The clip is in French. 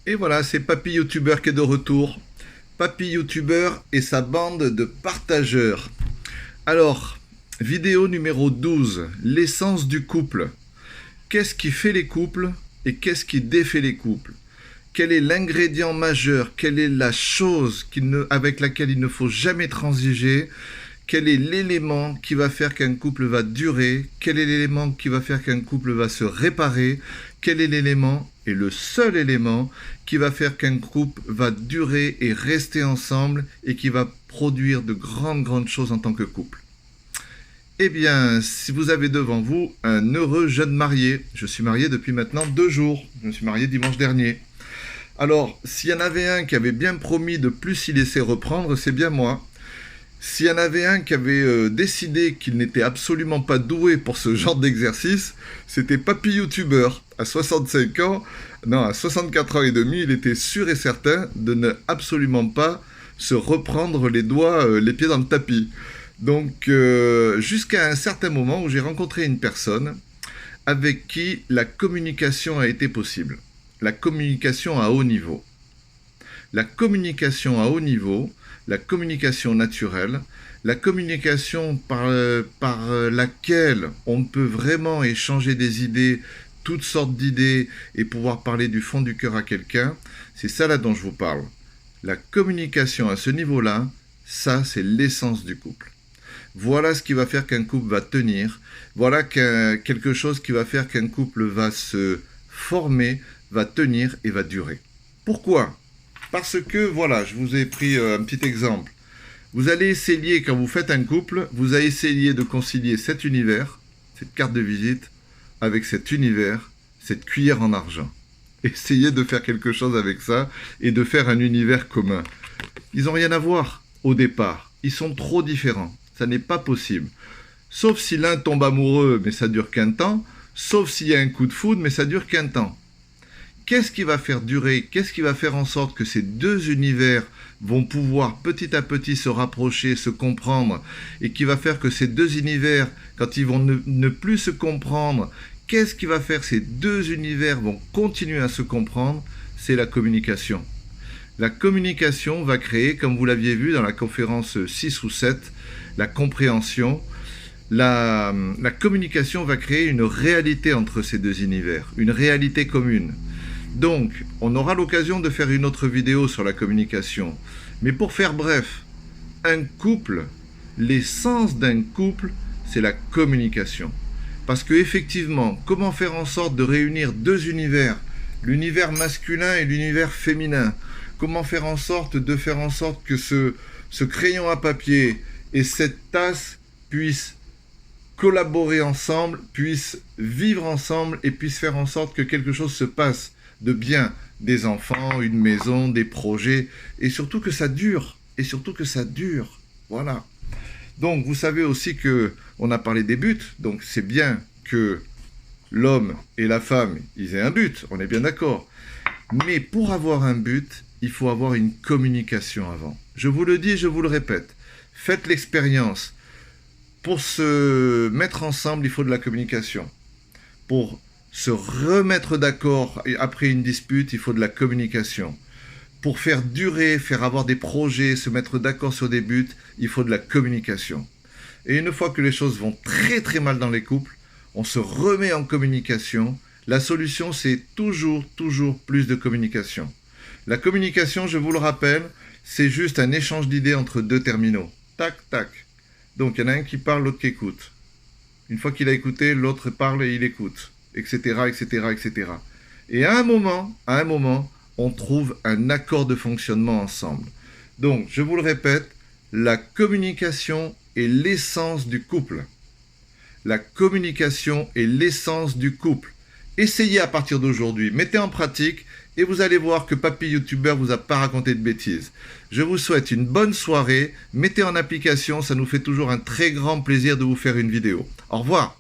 Et voilà, c'est Papy YouTuber qui est de retour. Papy YouTuber et sa bande de partageurs. Alors, vidéo numéro 12, l'essence du couple. Qu'est-ce qui fait les couples et qu'est-ce qui défait les couples? Quel est l'ingrédient majeur? Quelle est la chose avec laquelle il ne faut jamais transiger? Quel est l'élément qui va faire qu'un couple va durer? Quel est l'élément qui va faire qu'un couple va se réparer? Quel est l'élément, et le seul élément, qui va faire qu'un couple va durer et rester ensemble et qui va produire de grandes choses en tant que couple? Eh bien, si vous avez devant vous un heureux jeune marié, je suis marié depuis maintenant 2 jours, je me suis marié dimanche dernier. Alors, s'il y en avait un qui avait bien promis de plus s'y laisser reprendre, c'est bien moi. S'il y en avait un qui avait décidé qu'il n'était absolument pas doué pour ce genre d'exercice, c'était Papy YouTuber. À 65 ans, non, à 64 ans et demi, il était sûr et certain de ne absolument pas se reprendre les doigts, les pieds dans le tapis. Donc, jusqu'à un certain moment où j'ai rencontré une personne avec qui la communication a été possible. La communication à haut niveau. La communication à haut niveau, la communication naturelle, la communication par laquelle on peut vraiment échanger des idées, toutes sortes d'idées, et pouvoir parler du fond du cœur à quelqu'un, c'est ça là dont je vous parle. La communication à ce niveau-là, ça c'est l'essence du couple. Voilà ce qui va faire qu'un couple va tenir, voilà quelque chose qui va faire qu'un couple va se former, va tenir et va durer. Pourquoi ? Parce que, voilà, je vous ai pris un petit exemple. Vous allez essayer, quand vous faites un couple, vous allez essayer de concilier cet univers, cette carte de visite, avec cet univers, cette cuillère en argent. Essayez de faire quelque chose avec ça et de faire un univers commun. Ils n'ont rien à voir au départ. Ils sont trop différents. Ça n'est pas possible. Sauf si l'un tombe amoureux, mais ça dure qu'un temps. Sauf s'il y a un coup de foudre, mais ça dure qu'un temps. Qu'est-ce qui va faire durer? Qu'est-ce qui va faire en sorte que ces deux univers vont pouvoir petit à petit se rapprocher, se comprendre, et qui va faire que ces deux univers, quand ils vont ne plus se comprendre, qu'est-ce qui va faire que ces deux univers vont continuer à se comprendre? C'est la communication. La communication va créer, comme vous l'aviez vu dans la conférence 6 ou 7, la compréhension. La communication va créer une réalité entre ces deux univers, une réalité commune. Donc, on aura l'occasion de faire une autre vidéo sur la communication. Mais pour faire bref, un couple, l'essence d'un couple, c'est la communication. Parce que effectivement, comment faire en sorte de réunir deux univers, l'univers masculin et l'univers féminin? Comment faire en sorte que ce crayon à papier et cette tasse puissent collaborer ensemble, puissent vivre ensemble et puissent faire en sorte que quelque chose se passe de bien, des enfants, une maison, des projets, et surtout que ça dure, voilà. Donc vous savez aussi que on a parlé des buts, donc c'est bien que l'homme et la femme, ils aient un but, on est bien d'accord. Mais pour avoir un but, il faut avoir une communication avant. Je vous le dis, je vous le répète, faites l'expérience. Pour se mettre ensemble, il faut de la communication. Pour se remettre d'accord après une dispute, il faut de la communication. Pour faire durer, faire avoir des projets, se mettre d'accord sur des buts, il faut de la communication. Et une fois que les choses vont très mal dans les couples, on se remet en communication. La solution, c'est toujours plus de communication. La communication, je vous le rappelle, c'est juste un échange d'idées entre deux terminaux. Tac, tac. Donc, il y en a un qui parle, l'autre qui écoute. Une fois qu'il a écouté, l'autre parle et il écoute, etc., etc. Et à un moment, on trouve un accord de fonctionnement ensemble. Donc, je vous le répète, la communication est l'essence du couple. La communication est l'essence du couple. Essayez à partir d'aujourd'hui, mettez en pratique et vous allez voir que Papy YouTuber vous a pas raconté de bêtises. Je vous souhaite une bonne soirée, mettez en application, ça nous fait toujours un très grand plaisir de vous faire une vidéo. Au revoir.